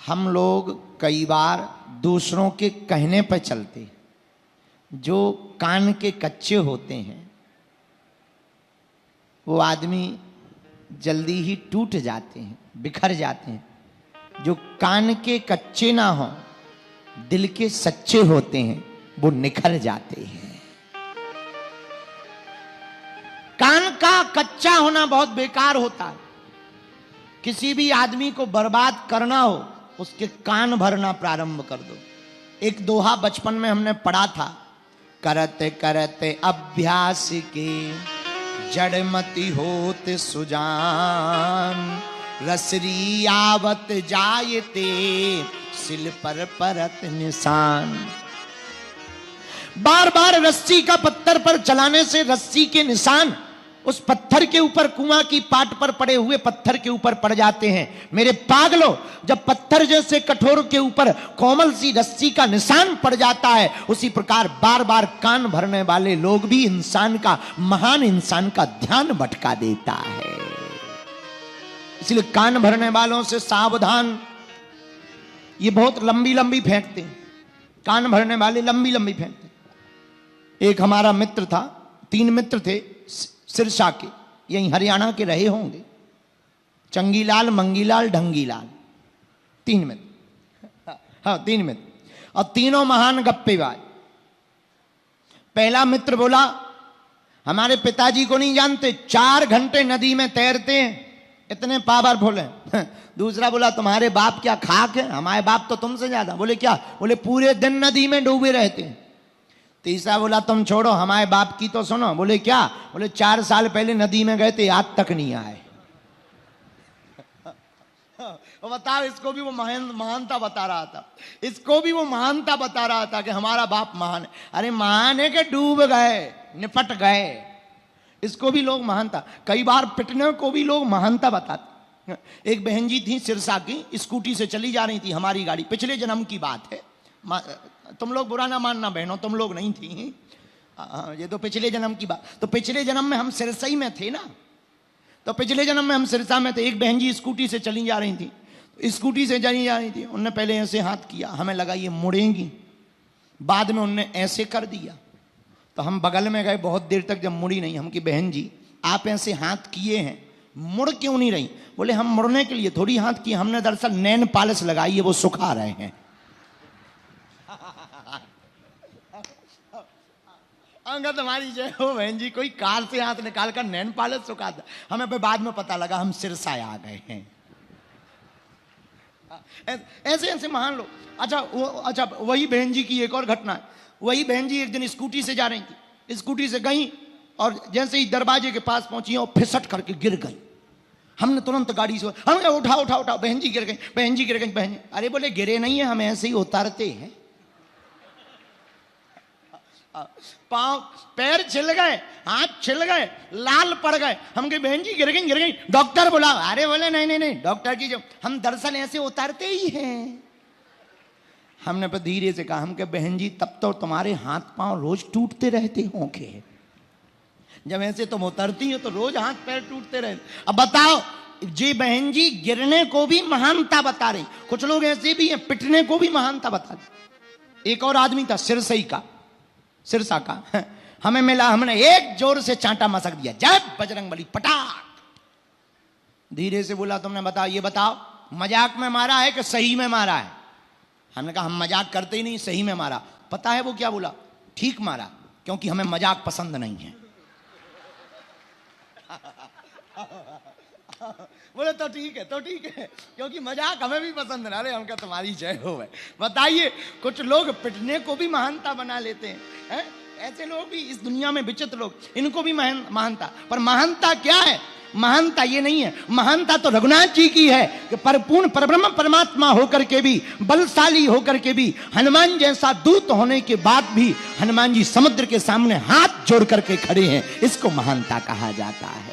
हम लोग कई बार दूसरों के कहने पर चलते, जो कान के कच्चे होते हैं वो आदमी जल्दी ही टूट जाते हैं, बिखर जाते हैं। जो कान के कच्चे ना हो, दिल के सच्चे होते हैं, वो निखर जाते हैं। कान का कच्चा होना बहुत बेकार होता है। किसी भी आदमी को बर्बाद करना हो, उसके कान भरना प्रारंभ कर दो। एक दोहा बचपन में हमने पढ़ा था, करते करते अभ्यास के जड़मति होत सुजान, रसरी आवत जायते सिल पर परत निशान। बार बार रस्सी का पत्थर पर चलाने से रस्सी के निशान उस पत्थर के ऊपर, कुआं की पाट पर पड़े हुए पत्थर के ऊपर पड़ जाते हैं। मेरे पागलों, जब पत्थर जैसे कठोर के ऊपर कोमल सी रस्सी का निशान पड़ जाता है, उसी प्रकार बार बार कान भरने वाले लोग भी इंसान का, महान इंसान का ध्यान भटका देता है। इसलिए कान भरने वालों से सावधान। ये बहुत लंबी लंबी फेंकते हैं, कान भरने वाले लंबी लंबी फेंकते। एक हमारा मित्र था, 3 मित्र थे सिरसा के, यहीं हरियाणा के रहे होंगे, चंगीलाल, मंगीलाल, ढंगीलाल, 3 मित्र। हाँ 3 मित्र, और तीनों महान गप्पेबाज। पहला मित्र बोला, हमारे पिताजी को नहीं जानते, 4 घंटे नदी में तैरते हैं, इतने पावरफुल हैं। दूसरा बोला, तुम्हारे बाप क्या खाक है, हमारे बाप तो तुमसे ज्यादा। बोले क्या? बोले पूरे दिन नदी में डूबे रहते हैं। तीसरा बोला, तुम छोड़ो, हमारे बाप की तो सुनो। बोले क्या? बोले 4 साल पहले नदी में गए थे, आज तक नहीं आए। बताओ, इसको भी वो महानता बता रहा था, इसको भी वो महानता बता रहा था कि हमारा बाप महान है। अरे महान है कि डूब गए, निपट गए, इसको भी लोग महानता। कई बार पिटने को भी लोग महानता बताते। एक बहन जी थी सिरसा की, स्कूटी से चली जा रही थी हमारी गाड़ी, पिछले जन्म की बात है, तुम लोग बुरा ना मानना बहनों, तुम लोग नहीं थी, ये तो पिछले जन्म की बात। तो पिछले जन्म में हम सिरसा ही में थे ना, तो पिछले जन्म में हम सिरसा में थे। एक बहन जी स्कूटी से चली जा रही थी, स्कूटी से चली जा रही थी, उनने पहले ऐसे हाथ किया, हमें लगा ये मुड़ेंगी, बाद में उनने ऐसे कर दिया, तो हम बगल में गए, बहुत देर तक जब मुड़ी नहीं, हम कि बहन जी आप ऐसे हाथ किए हैं, मुड़ क्यों नहीं रही? बोले हम मुड़ने के लिए थोड़ी हाथ किए, हमने दरअसल नैन पालिश लगाई है, वो सुखा रहे हैं। अंगा तुम्हारी जय हो बहन जी, कोई कार से हाथ निकाल कर नैन पालिश सुखाता। हमें पे बाद में पता लगा हम सिरसा आ गए हैं। ऐसे ऐसे महान लोग। अच्छा वही बहन जी की एक और घटना है। वही बहन जी एक दिन स्कूटी से जा रही थी, स्कूटी से गई और जैसे ही दरवाजे के पास पहुंची और फिसट करके गिर गई। हमने तुरंत गाड़ी से, हमने उठा उठा उठा, बहन जी गिर गई, बहन जी गिर गई, बहन जी। अरे बोले गिरे नहीं है, हम ऐसे ही उतारते हैं। पांव पैर छिल गए, हाथ छिल गए, लाल पड़ गए। हम कहे बहन जी गिर गई, गिर गई, डॉक्टर बोला। अरे बोले नहीं नहीं नहीं, डॉक्टर की जो, हम दरअसल ऐसे उतारते ही हैं। हमने पर धीरे से कहा, हम कहे बहन जी तब तो तुम्हारे हाथ पांव रोज टूटते रहते होंगे, जब ऐसे तुम उतरती हो तो रोज हाथ पैर टूटते रहते। अब बताओ, जी बहन जी गिरने को भी महानता बता रही। कुछ लोग ऐसे भी हैं, पिटने को भी महानता बता रहे। एक और आदमी था सिरसा का, हमें मिला, हमने एक जोर से चांटा मसक दिया, जय बजरंगबली, पटाक। धीरे से बोला, तुमने बताओ, ये बताओ मजाक में मारा है कि सही में मारा है? हमने कहा हम मजाक करते ही नहीं, सही में मारा। पता है वो क्या बोला? ठीक मारा, क्योंकि हमें मजाक पसंद नहीं है। बोले तो ठीक है, तो ठीक है, क्योंकि मजाक हमें भी पसंद ना। अरे हम क्या, तुम्हारी जय हो है। बताइए, कुछ लोग पिटने को भी महानता बना लेते हैं। ऐसे लोग भी इस दुनिया में विचित्र लोग, इनको भी महानता। पर महानता क्या है? महानता ये नहीं है, महानता तो रघुनाथ जी की है कि परिपूर्ण परब्रह्म परमात्मा होकर के भी, बलशाली होकर के भी, हनुमान जैसा दूत होने के बाद भी हनुमान जी समुद्र के सामने हाथ जोड़ करके खड़े हैं। इसको महानता कहा जाता है।